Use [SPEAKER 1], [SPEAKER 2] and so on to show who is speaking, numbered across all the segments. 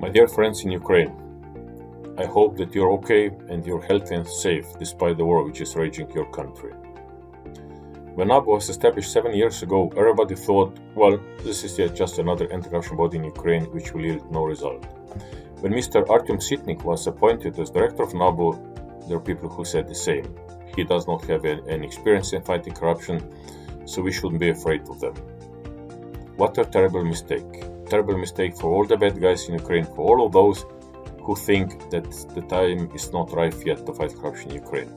[SPEAKER 1] My dear friends in Ukraine, I hope that you're okay and you're healthy and safe despite the war which is raging in your country. When NABU was established 7 years ago, everybody thought, well, this is just another anti-corruption body in Ukraine which will yield no result. When Mr. Artem Sytnyk was appointed as director of NABU, there are people who said the same. He does not have any experience in fighting corruption, so we shouldn't be afraid of them. What a terrible mistake. Terrible mistake for all the bad guys in Ukraine, for all of those who think that the time is not ripe yet to fight corruption in Ukraine.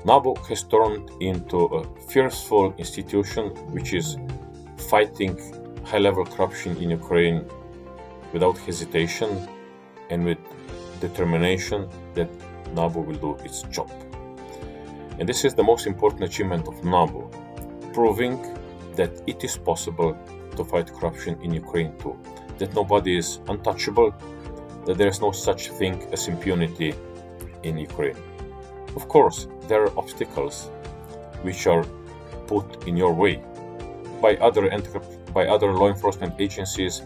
[SPEAKER 1] NABU has turned into a fearful institution which is fighting high-level corruption in Ukraine without hesitation and with determination that NABU will do its job. And this is the most important achievement of NABU, proving that it is possible to fight corruption in Ukraine too, that nobody is untouchable, that there is no such thing as impunity in Ukraine. Of course, there are obstacles which are put in your way by other law enforcement agencies,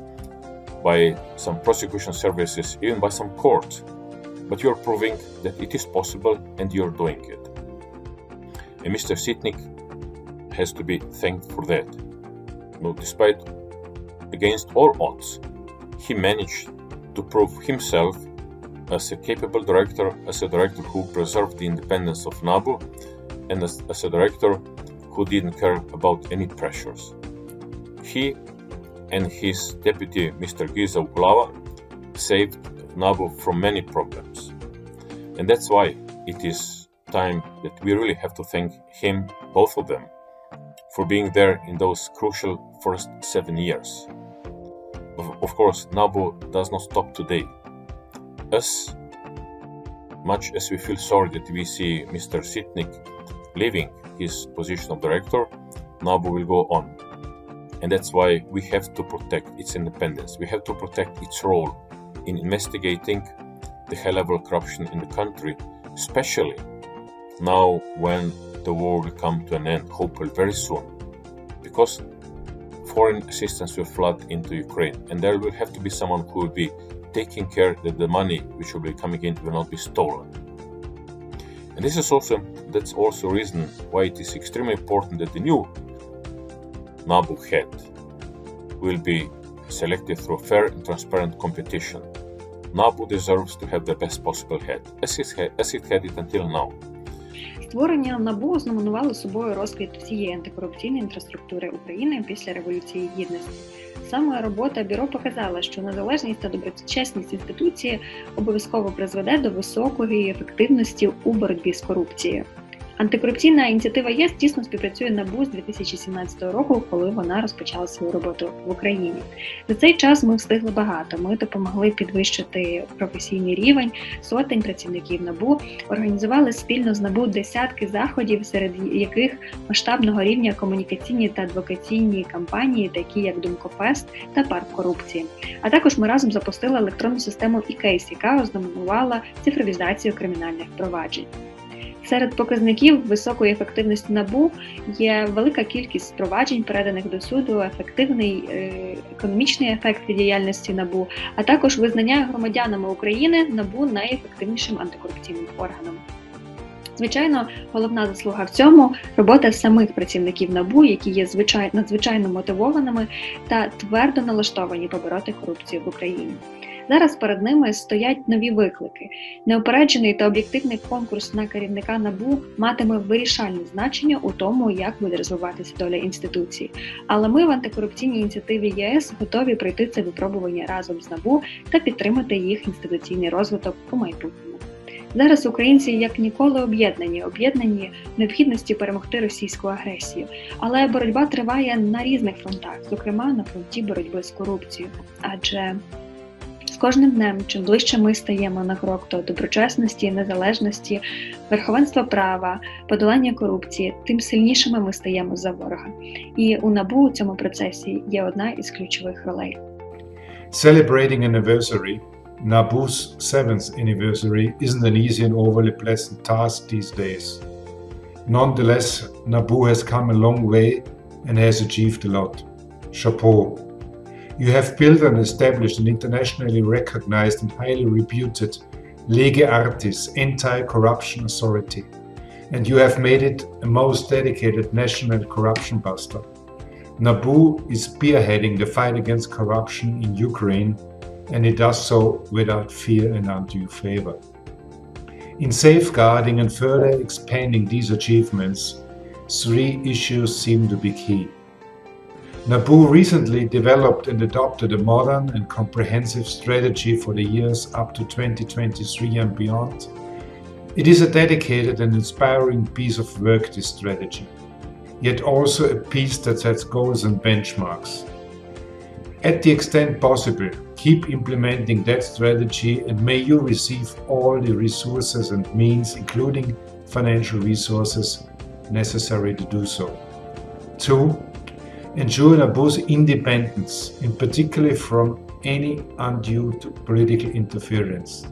[SPEAKER 1] by some prosecution services, even by some courts. But you're proving that it is possible and you're doing it. And Mr. Sytnyk has to be thanked for that. No, despite against all odds, he managed to prove himself as a capable director, as a director who preserved the independence of NABU, and as a director who didn't care about any pressures. He and his deputy, Mr. Giza saved NABU from many problems. And that's why it is time that we really have to thank him, both of them, for being there in those crucial first 7 years. Of course, NABU does not stop today. As much as we feel sorry that we see Mr. Sytnyk leaving his position of director, NABU will go on. And that's why we have to protect its independence. We have to protect its role in investigating the high-level corruption in the country, especially now when the war will come to an end, hopefully very soon. Because foreign assistance will flood into Ukraine, and there will have to be someone who will be taking care that the money which will be coming in will not be stolen. And that's also a reason why it is extremely important that the new NABU head will be selected through fair and transparent competition. NABU deserves to have the best possible head, as it had it until now.
[SPEAKER 2] Створення НАБУ ознаменувало собою розквіт всієї антикорупційної інфраструктури України після Революції Гідності. Саме робота бюро показала, що незалежність та доброчесність інституції обов'язково призведе до високої ефективності у боротьбі з корупцією. Антикорупційна ініціатива ЄС тісно співпрацює НАБУ з 2017 року, коли вона розпочала свою роботу в Україні. За цей час ми встигли багато. Ми допомогли підвищити професійний рівень сотень працівників НАБУ, організували спільно з НАБУ десятки заходів, серед яких масштабного рівня комунікаційні та адвокаційні кампанії, такі як Думкофест та Парк корупції. А також ми разом запустили електронну систему ECACN, яка ознаменувала цифровізацію кримінальних проваджень. Серед показників високої ефективності НАБУ є велика кількість проваджень, переданих до суду, ефективний економічний ефект від діяльності НАБУ, а також визнання громадянами України НАБУ найефективнішим антикорупційним органом. Звичайно, головна заслуга в цьому – робота самих працівників НАБУ, які є надзвичайно мотивованими та твердо налаштовані побороти корупцію в Україні. Зараз перед ними стоять нові виклики. Неупереджений та об'єктивний конкурс на керівника НАБУ матиме вирішальне значення у тому, як буде розвиватися доля інституції. Але ми в антикорупційній ініціативі ЄС готові пройти це випробування разом з НАБУ та підтримати їх інституційний розвиток у майбутньому. Зараз українці як ніколи об'єднані необхідності перемогти російську агресію. Але боротьба триває на різних фронтах, зокрема на фронті боротьби з корупцією. Адже з кожним днем, чим ближче ми стаємо на крок до доброчесності, незалежності, верховенства права, подолання корупції, тим сильнішими ми стаємо за ворога. І у НАБУ у цьому процесі є одна із ключових ролей.
[SPEAKER 3] Celebrating anniversary, NABU's 7th anniversary, isn't an easy and overly pleasant task these days. Nonetheless, NABU has come a long way and has achieved a lot. Chapeau. You have built and established an internationally recognized and highly reputed lege artis, anti-corruption authority, and you have made it a most dedicated national corruption buster. NABU is spearheading the fight against corruption in Ukraine, and it does so without fear and undue favor. In safeguarding and further expanding these achievements, 3 issues seem to be key. NABU recently developed and adopted a modern and comprehensive strategy for the years up to 2023 and beyond. It is a dedicated and inspiring piece of work, this strategy, yet also a piece that sets goals and benchmarks. At the extent possible, keep implementing that strategy, and may you receive all the resources and means, including financial resources, necessary to do so. 2. Ensure NABU's independence, in particular from any undue political interference.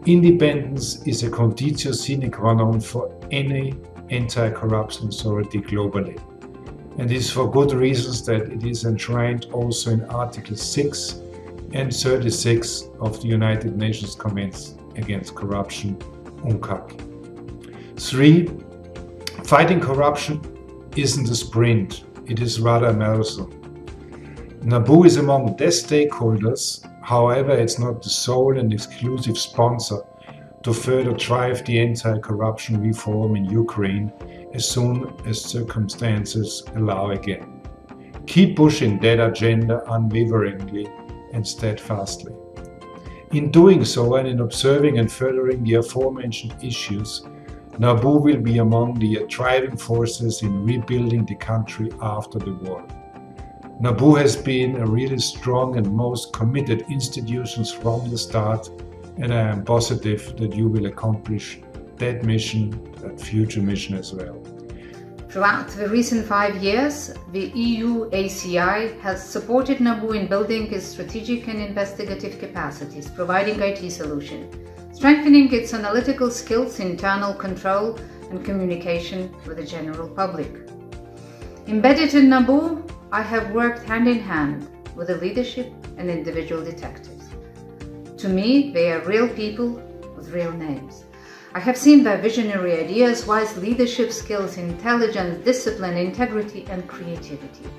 [SPEAKER 3] Independence is a conditio sine qua non for any anti-corruption authority globally, and it is for good reasons that it is enshrined also in Article 6 and 36 of the United Nations Convention Against Corruption, UNCAC. 3. Fighting corruption isn't a sprint, it is rather a marathon. NABU is among their stakeholders, however, it's not the sole and exclusive sponsor to further drive the anti-corruption reform in Ukraine as soon as circumstances allow again. Keep pushing that agenda unwaveringly and steadfastly. In doing so, and in observing and furthering the aforementioned issues, NABU will be among the driving forces in rebuilding the country after the war. NABU has been a really strong and most committed institution from the start, and I am positive that you will accomplish that mission, that future mission as well.
[SPEAKER 4] Throughout the recent 5 years, the EUACI has supported NABU in building its strategic and investigative capacities, providing IT solutions, strengthening its analytical skills, internal control and communication with the general public. Embedded in NABU, I have worked hand in hand with the leadership and individual detectives. To me, they are real people with real names. I have seen their visionary ideas, wise leadership skills, intelligence, discipline, integrity and creativity.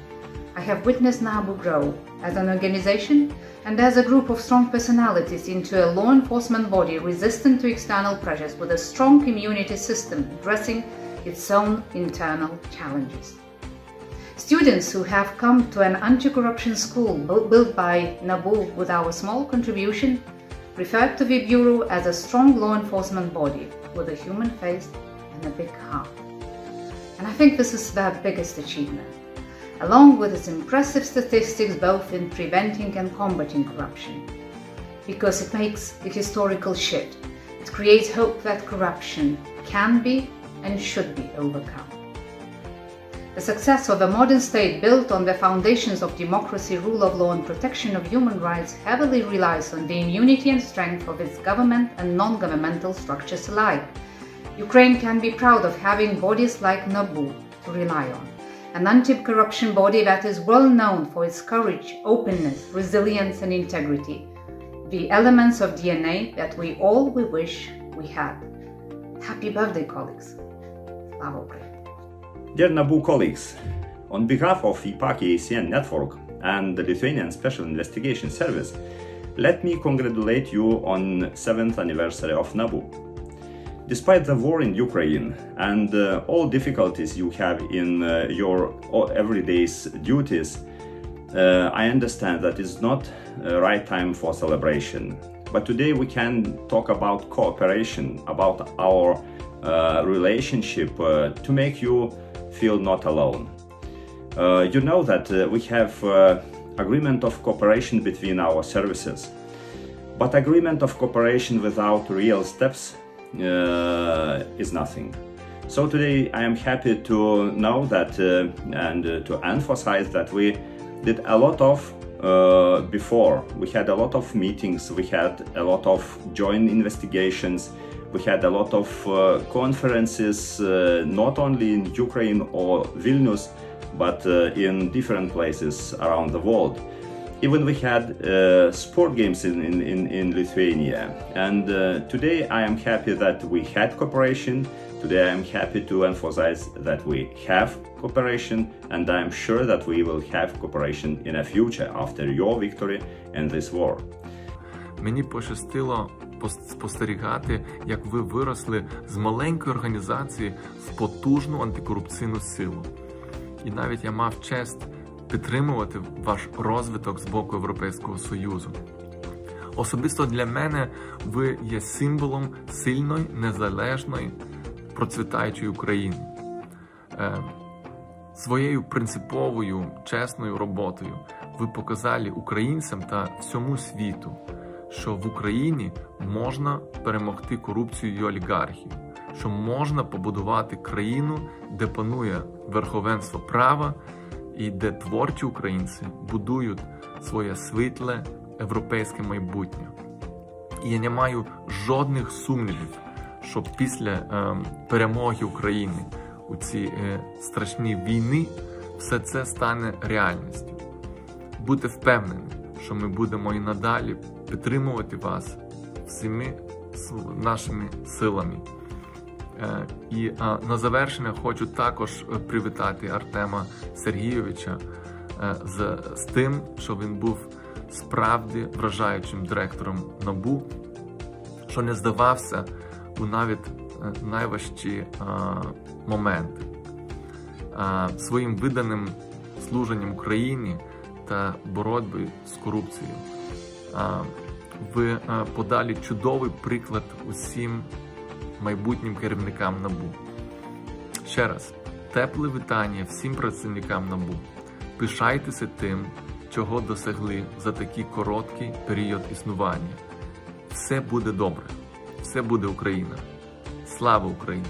[SPEAKER 4] I have witnessed NABU grow as an organization and as a group of strong personalities into a law enforcement body resistant to external pressures with a strong community system addressing its own internal challenges. Students who have come to an anti-corruption school built by NABU with our small contribution refer to the Bureau as a strong law enforcement body with a human face and a big heart. And I think this is their biggest achievement, along with its impressive statistics both in preventing and combating corruption, because it makes a historical shift. It creates hope that corruption can be and should be overcome. The success of a modern state built on the foundations of democracy, rule of law and protection of human rights heavily relies on the immunity and strength of its government and non-governmental structures alike. Ukraine can be proud of having bodies like NABU to rely on, an anti-corruption body that is well known for its courage, openness, resilience and integrity, the elements of DNA that we wish we had. Happy birthday, colleagues. Slava Ukraini.
[SPEAKER 5] Dear NABU colleagues, on behalf of EPAC EACN network and the Lithuanian Special Investigation Service, let me congratulate you on 7th anniversary of NABU. Despite the war in Ukraine and all difficulties you have in your everyday duties, I understand that it's not the right time for celebration. But today we can talk about cooperation, about our relationship to make you feel not alone. You know that we have agreement of cooperation between our services, but agreement of cooperation without real steps is nothing. So today I am happy to know that and to emphasize that we did a lot of before. We had a lot of meetings, we had a lot of joint investigations, we had a lot of conferences, not only in Ukraine or Vilnius, but in different places around the world. Even we had sport games in Lithuania, and today I am happy that we had cooperation. Today I am happy to emphasize that we have cooperation, and I am sure that we will have cooperation in the future after your victory in this war.
[SPEAKER 6] Мені пощастило спостерігати, як ви виросли з маленької організації в потужну антикорупційну силу. І навіть я мав честь підтримувати ваш розвиток з боку Європейського Союзу. Особисто для мене ви є символом сильної, незалежної, процвітаючої України. Своєю принциповою, чесною роботою ви показали українцям та всьому світу, що в Україні можна перемогти корупцію і олігархію, що можна побудувати країну, де панує верховенство права і де творчі українці будують своє світле європейське майбутнє. І я не маю жодних сумнівів, що після перемоги України у цій страшній війні все це стане реальністю. Будьте впевнені, що ми будемо і надалі підтримувати вас всіми нашими силами. І на завершення хочу також привітати Артема Сергійовича з тим, що він був справді вражаючим директором НАБУ, що не здавався у навіть найважчі моменти. Своїм виданим служенням Україні та боротьбою з корупцією ви подали чудовий приклад усім майбутнім керівникам НАБУ. Ще раз, тепле вітання всім працівникам НАБУ. Пишайтеся тим, чого досягли за такий короткий період існування. Все буде добре. Все буде Україна. Слава Україні!